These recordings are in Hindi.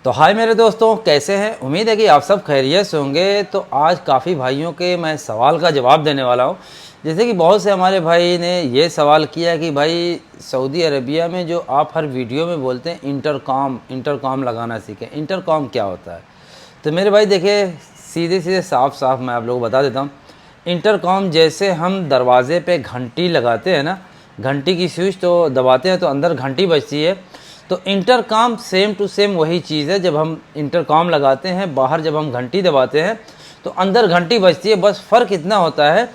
तो हाय मेरे दोस्तों, कैसे हैं। उम्मीद है कि आप सब खैरियत से होंगे। तो आज काफ़ी भाइयों के मैं सवाल का जवाब देने वाला हूं। जैसे कि बहुत से हमारे भाई ने ये सवाल किया कि भाई सऊदी अरबिया में जो आप हर वीडियो में बोलते हैं इंटरकॉम लगाना सीखें। इंटरकॉम क्या होता है? तो मेरे भाई देखिए, सीधे सीधे साफ साफ मैं आप लोगों को बता देता हूँ। इंटरकॉम जैसे हम दरवाजे पे घंटी लगाते हैं ना, घंटी की स्विच तो दबाते हैं तो अंदर घंटी बजती है। तो इंटरकॉम सेम टू सेम वही चीज़ है। जब हम इंटरकॉम लगाते हैं, बाहर जब हम घंटी दबाते हैं तो अंदर घंटी बजती है। बस फ़र्क इतना होता है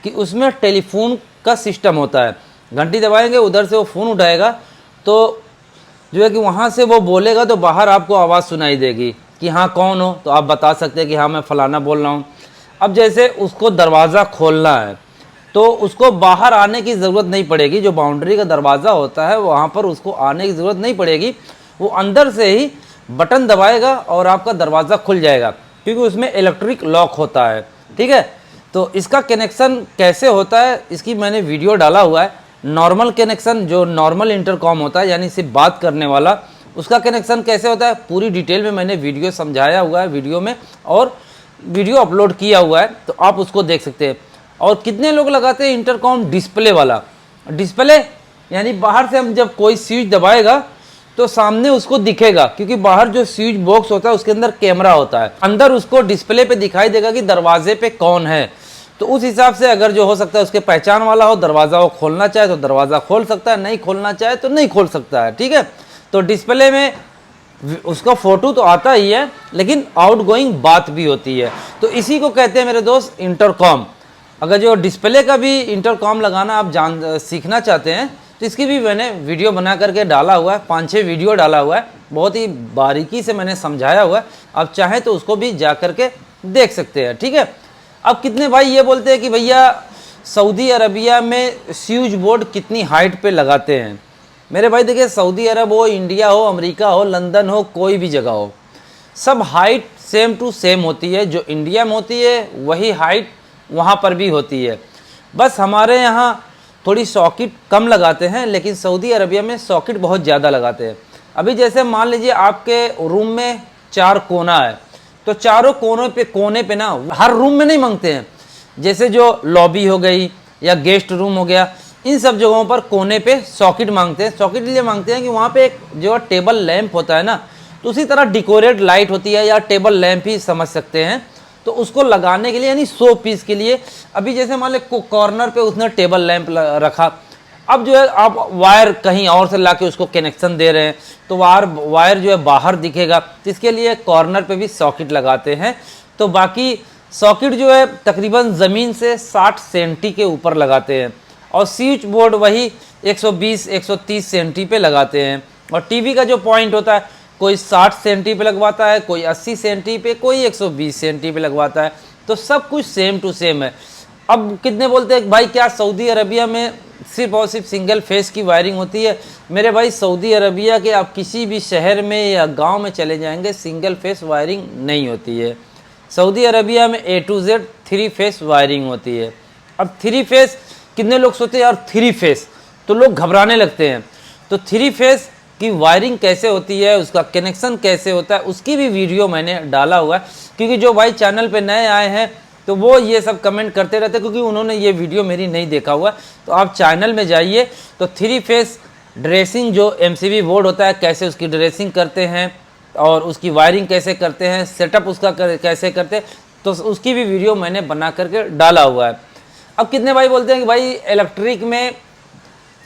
कि उसमें टेलीफोन का सिस्टम होता है। घंटी दबाएंगे, उधर से वो फ़ोन उठाएगा तो जो है कि वहाँ से वो बोलेगा तो बाहर आपको आवाज़ सुनाई देगी कि हाँ कौन हो, तो आप बता सकते हैं कि हाँ मैं फ़लाना बोल रहा हूँ। अब जैसे उसको दरवाज़ा खोलना है तो उसको बाहर आने की ज़रूरत नहीं पड़ेगी। जो बाउंड्री का दरवाज़ा होता है वहाँ पर उसको आने की ज़रूरत नहीं पड़ेगी। वो अंदर से ही बटन दबाएगा और आपका दरवाज़ा खुल जाएगा, क्योंकि उसमें इलेक्ट्रिक लॉक होता है। ठीक है, तो इसका कनेक्शन कैसे होता है इसकी मैंने वीडियो डाला हुआ है। नॉर्मल कनेक्शन, जो नॉर्मल इंटरकॉम होता है यानी सिर्फ बात करने वाला, उसका कनेक्शन कैसे होता है पूरी डिटेल में मैंने वीडियो समझाया हुआ है वीडियो में, और वीडियो अपलोड किया हुआ है, तो आप उसको देख सकते हैं। और कितने लोग लगाते हैं इंटरकॉम डिस्प्ले वाला। डिस्प्ले यानी बाहर से हम जब कोई स्विच दबाएगा तो सामने उसको दिखेगा, क्योंकि बाहर जो स्विच बॉक्स होता है उसके अंदर कैमरा होता है, अंदर उसको डिस्प्ले पे दिखाई देगा कि दरवाजे पे कौन है। तो उस हिसाब से अगर जो हो सकता है उसके पहचान वाला हो, दरवाज़ा वो खोलना चाहे तो दरवाज़ा खोल सकता है, नहीं खोलना चाहे तो नहीं खोल सकता है। ठीक है, तो डिस्प्ले में उसका फोटो तो आता ही है, लेकिन आउटगोइंग बात भी होती है। तो इसी को कहते हैं मेरे दोस्त इंटरकॉम। अगर जो डिस्प्ले का भी इंटरकॉम लगाना आप सीखना चाहते हैं तो इसकी भी मैंने वीडियो बना करके डाला हुआ है, 5-6 वीडियो डाला हुआ है, बहुत ही बारीकी से मैंने समझाया हुआ है। आप चाहें तो उसको भी जा करके देख सकते हैं। ठीक है, अब कितने भाई ये बोलते हैं कि भैया सऊदी अरबिया में स्विच बोर्ड कितनी हाइट पे लगाते हैं। मेरे भाई देखिए, सऊदी अरब हो, इंडिया हो, अमेरिका हो, लंदन हो, कोई भी जगह हो, सब हाइट सेम टू सेम होती है। जो इंडिया में होती है वही हाइट वहाँ पर भी होती है। बस हमारे यहाँ थोड़ी सॉकेट कम लगाते हैं, लेकिन सऊदी अरबिया में सॉकेट बहुत ज़्यादा लगाते हैं। अभी जैसे मान लीजिए आपके रूम में 4 कोना है, तो चारों कोने पे ना, हर रूम में नहीं मांगते हैं। जैसे जो लॉबी हो गई या गेस्ट रूम हो गया, इन सब जगहों पर कोने पे सॉकेट मांगते हैं। सॉकेट इसलिए मांगते हैं कि वहाँ पे एक जो टेबल लैंप होता है ना, तो उसी तरह डेकोरेट लाइट होती है या टेबल लैंप ही समझ सकते हैं, तो उसको लगाने के लिए यानी 100 पीस के लिए। अभी जैसे मान लो कॉर्नर पे उसने टेबल लैंप रखा, अब जो है आप वायर कहीं और से लाके उसको कनेक्शन दे रहे हैं तो वायर जो है बाहर दिखेगा, तो इसके लिए कॉर्नर पे भी सॉकेट लगाते हैं। तो बाकी सॉकेट जो है तकरीबन ज़मीन से 60 सेंटी के ऊपर लगाते हैं, और स्विच बोर्ड वही 120-130 सेंटी पे लगाते हैं। और टीवी का जो पॉइंट होता है, कोई 60 सेंटी पे लगवाता है, कोई 80 सेंटी पे, कोई 120 सेंटी पे लगवाता है। तो सब कुछ सेम टू सेम है। अब कितने बोलते हैं भाई क्या सऊदी अरबिया में सिर्फ और सिर्फ सिंगल फेस की वायरिंग होती है। मेरे भाई सऊदी अरबिया के आप किसी भी शहर में या गांव में चले जाएंगे, सिंगल फेस वायरिंग नहीं होती है। सऊदी अरबिया में A to Z 3 face wiring होती है। अब 3 फेस कितने लोग सोचते हैं यार 3 फेस, तो लोग घबराने लगते हैं। तो 3 फेस की वायरिंग कैसे होती है, उसका कनेक्शन कैसे होता है, उसकी भी वीडियो मैंने डाला हुआ है। क्योंकि जो भाई चैनल पे नए आए हैं तो वो ये सब कमेंट करते रहते हैं, क्योंकि उन्होंने ये वीडियो मेरी नहीं देखा हुआ। तो आप चैनल में जाइए तो 3 फेस ड्रेसिंग जो MCB बोर्ड होता है, कैसे उसकी ड्रेसिंग करते हैं और उसकी वायरिंग कैसे करते हैं, सेटअप उसका कैसे करते हैं, तो उसकी भी वीडियो मैंने बना करके डाला हुआ है। अब कितने भाई बोलते हैं कि भाई इलेक्ट्रिक में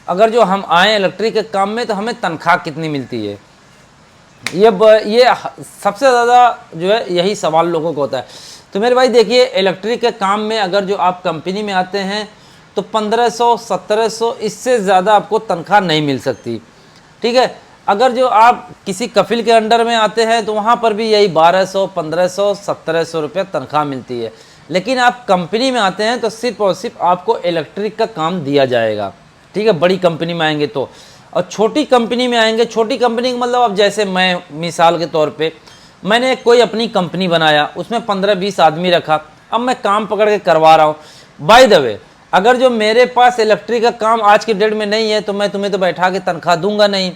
अगर जो हम आए इलेक्ट्रिक के काम में तो हमें तनख्वाह कितनी मिलती है। ये सबसे ज़्यादा जो है यही सवाल लोगों को होता है। तो मेरे भाई देखिए, इलेक्ट्रिक के काम में अगर जो आप कंपनी में आते हैं तो 1500-1700, इससे ज़्यादा आपको तनख्वाह नहीं मिल सकती। ठीक है, अगर जो आप किसी कफिल के अंडर में आते हैं तो वहाँ पर भी यही 1200, 1500, 1700 रुपये तनख्वाह मिलती है। लेकिन आप कंपनी में आते हैं तो सिर्फ और सिर्फ आपको इलेक्ट्रिक का काम दिया जाएगा। ठीक है, बड़ी कंपनी में आएंगे तो। और छोटी कंपनी में आएंगे, छोटी कंपनी का मतलब अब जैसे मैं मिसाल के तौर पे मैंने कोई अपनी कंपनी बनाया, उसमें 15-20 आदमी रखा, अब मैं काम पकड़ के करवा रहा हूँ। बाय द वे, अगर जो मेरे पास इलेक्ट्रिक का काम आज की डेट में नहीं है तो मैं तुम्हें तो बैठा के तनख्वाह दूंगा नहीं,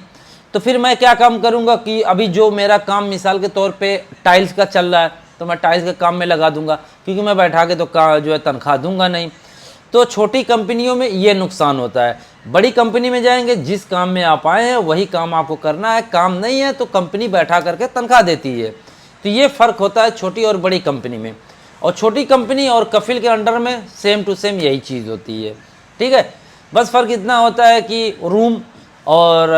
तो फिर मैं क्या काम करूँगा कि अभी जो मेरा काम मिसाल के तौर पे टाइल्स का चल रहा है तो मैं टाइल्स के काम में लगा दूंगा, क्योंकि मैं बैठा के तो जो है तनख्वाह दूंगा नहीं। तो छोटी कंपनियों में ये नुकसान होता है। बड़ी कंपनी में जाएंगे, जिस काम में आप आए हैं वही काम आपको करना है, काम नहीं है तो कंपनी बैठा करके तनख्वाह देती है। तो ये फ़र्क होता है छोटी और बड़ी कंपनी में। और छोटी कंपनी और कफिल के अंडर में सेम टू सेम यही चीज़ होती है, ठीक है। बस फ़र्क इतना होता है कि रूम और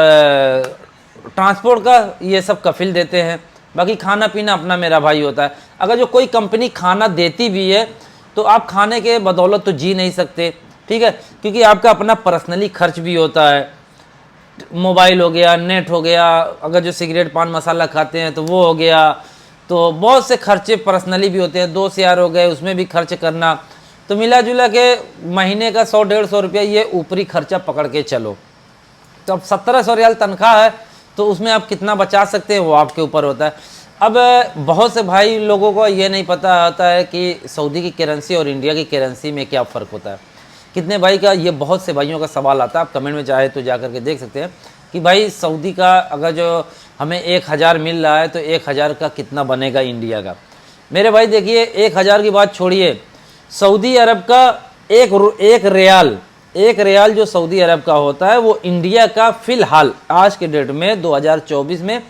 ट्रांसपोर्ट का ये सब कफिल देते हैं, बाकी खाना पीना अपना मेरा भाई होता है। अगर जो कोई कंपनी खाना देती भी है तो आप खाने के बदौलत तो जी नहीं सकते, ठीक है, क्योंकि आपका अपना पर्सनली खर्च भी होता है। मोबाइल हो गया, नेट हो गया, अगर जो सिगरेट पान मसाला खाते हैं तो वो हो गया, तो बहुत से खर्चे पर्सनली भी होते हैं। दोस्त यार हो गए, उसमें भी खर्च करना, तो मिला जुला के महीने का 100-150 रुपया ये ऊपरी खर्चा पकड़ के चलो। तो अब 1700 रियाल तनख्वाह है तो उसमें आप कितना बचा सकते हैं वो आपके ऊपर होता है। अब बहुत से भाई लोगों को ये नहीं पता होता है कि सऊदी की करेंसी और इंडिया की करेंसी में क्या फ़र्क होता है। कितने भाई का ये बहुत से भाइयों का सवाल आता है, आप कमेंट में चाहे तो जा करके देख सकते हैं कि भाई सऊदी का अगर जो हमें 1000 मिल रहा है तो 1000 का कितना बनेगा इंडिया का। मेरे भाई देखिए, 1000 की बात छोड़िए, सऊदी अरब का एक रियाल जो सऊदी अरब का होता है वो इंडिया का फ़िलहाल आज के डेट में 2024 में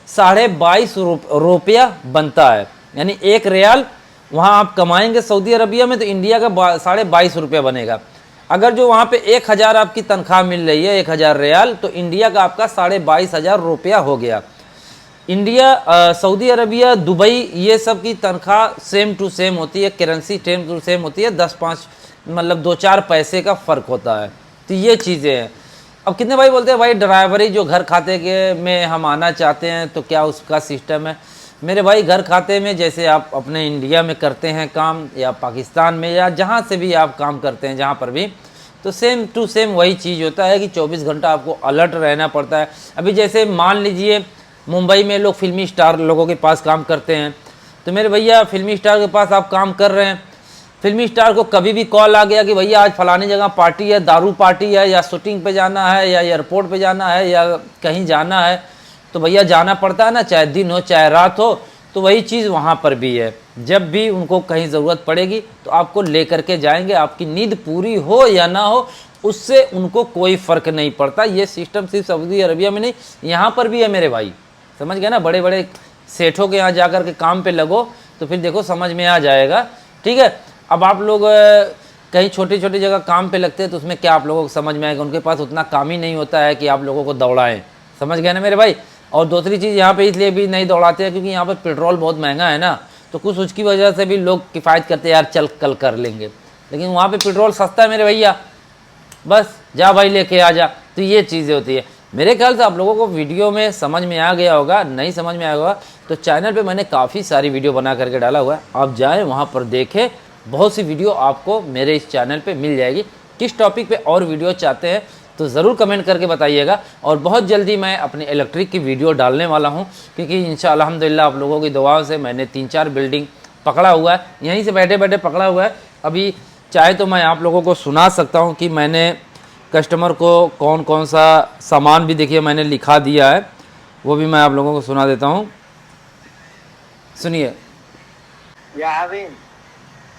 22.5 रुपया बनता है। यानी 1 रियाल वहाँ आप कमाएंगे सऊदी अरबिया में तो इंडिया का 22.5 रुपया बनेगा। अगर जो वहाँ पे 1000 आपकी तनख्वाह मिल रही है, 1000 रियाल, तो इंडिया का आपका 22,500 रुपया हो गया। इंडिया, सऊदी अरबिया, दुबई, ये सब की तनख्वाह सेम टू सेम होती है, करेंसी सेम टू सेम होती है, 10-5 मतलब 2-4 पैसे का फ़र्क होता है। तो ये चीज़ें हैं। अब कितने भाई बोलते हैं भाई ड्राइवरी जो घर खाते के में हम आना चाहते हैं तो क्या उसका सिस्टम है। मेरे भाई घर खाते में जैसे आप अपने इंडिया में करते हैं काम, या पाकिस्तान में, या जहाँ से भी आप काम करते हैं जहाँ पर भी, तो सेम टू सेम वही चीज़ होता है कि 24 घंटा आपको अलर्ट रहना पड़ता है। अभी जैसे मान लीजिए मुंबई में लोग फिल्मी स्टार लोगों के पास काम करते हैं, तो मेरे भैया फिल्मी स्टार के पास आप काम कर रहे हैं, फिल्मी स्टार को कभी भी कॉल आ गया कि भैया आज फलानी जगह पार्टी है, दारू पार्टी है, या शूटिंग पे जाना है, या एयरपोर्ट पे जाना है, या कहीं जाना है, तो भैया जाना पड़ता है ना, चाहे दिन हो चाहे रात हो। तो वही चीज़ वहाँ पर भी है, जब भी उनको कहीं ज़रूरत पड़ेगी तो आपको ले करके जाएंगे, आपकी नींद पूरी हो या ना हो उससे उनको कोई फ़र्क नहीं पड़ता। ये सिस्टम सिर्फ सऊदी अरबिया में नहीं, यहाँ पर भी है मेरे भाई, समझ गए ना। बड़े बड़े सेठों के यहाँ जा कर के काम पे लगो तो फिर देखो समझ में आ जाएगा, ठीक है। अब आप लोग कहीं छोटी छोटी जगह काम पे लगते हैं तो उसमें क्या आप लोगों को समझ में आएगा, उनके पास उतना काम ही नहीं होता है कि आप लोगों को दौड़ाएं, समझ गए ना मेरे भाई। और दूसरी चीज़ यहाँ पे इसलिए भी नहीं दौड़ाते हैं क्योंकि यहाँ पर पेट्रोल बहुत महंगा है ना, तो कुछ उसकी वजह से भी लोग किफ़ायत करते हैं, यार चल कल कर लेंगे, लेकिन वहाँ पे पेट्रोल सस्ता है मेरे भैया, बस जा भाई लेके आ जा। तो ये चीज़ें होती है। मेरे ख्याल से आप लोगों को वीडियो में समझ में आ गया होगा, नहीं समझ में आया होगा तो चैनल पे मैंने काफ़ी सारी वीडियो बना करके डाला हुआ है, आप जाएँ वहाँ पर देखें, बहुत सी वीडियो आपको मेरे इस चैनल पे मिल जाएगी। किस टॉपिक पे और वीडियो चाहते हैं तो ज़रूर कमेंट करके बताइएगा। और बहुत जल्दी मैं अपनी इलेक्ट्रिक की वीडियो डालने वाला हूं, क्योंकि इंशाअल्लाह अल्हम्दुलिल्लाह आप लोगों की दुआओं से मैंने 3-4 बिल्डिंग पकड़ा हुआ है, यहीं से बैठे बैठे पकड़ा हुआ है। अभी चाहे तो मैं आप लोगों को सुना सकता हूँ कि मैंने कस्टमर को कौन कौन सा सामान भी देखिए मैंने लिखा दिया है, वो भी मैं आप लोगों को सुना देता हूँ, सुनिए।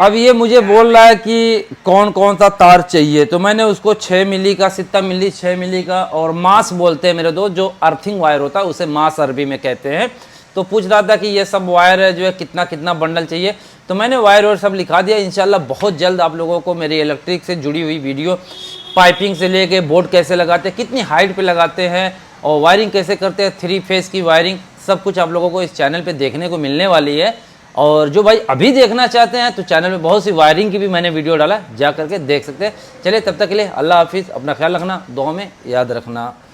अब ये मुझे बोल रहा है कि कौन कौन सा तार चाहिए, तो मैंने उसको 6 मिली का, 6 मिली, 6 मिली का, और मास बोलते हैं मेरे दोस्त, जो अर्थिंग वायर होता है उसे मास अरबी में कहते हैं। तो पूछ रहा था कि ये सब वायर जो है कितना कितना बंडल चाहिए, तो मैंने वायर और सब लिखा दिया। इंशाल्लाह बहुत जल्द आप लोगों को मेरी इलेक्ट्रिक से जुड़ी हुई वीडियो, पाइपिंग से लेके बोर्ड कैसे लगाते हैं, कितनी हाइट पे लगाते हैं, और वायरिंग कैसे करते हैं, 3 फेज़ की वायरिंग, सब कुछ आप लोगों को इस चैनल पे देखने को मिलने वाली है। और जो भाई अभी देखना चाहते हैं तो चैनल में बहुत सी वायरिंग की भी मैंने वीडियो डाला, जा करके देख सकते हैं। चलिए तब तक के लिए अल्लाह हाफिज़, अपना ख्याल रखना, दुआ में याद रखना।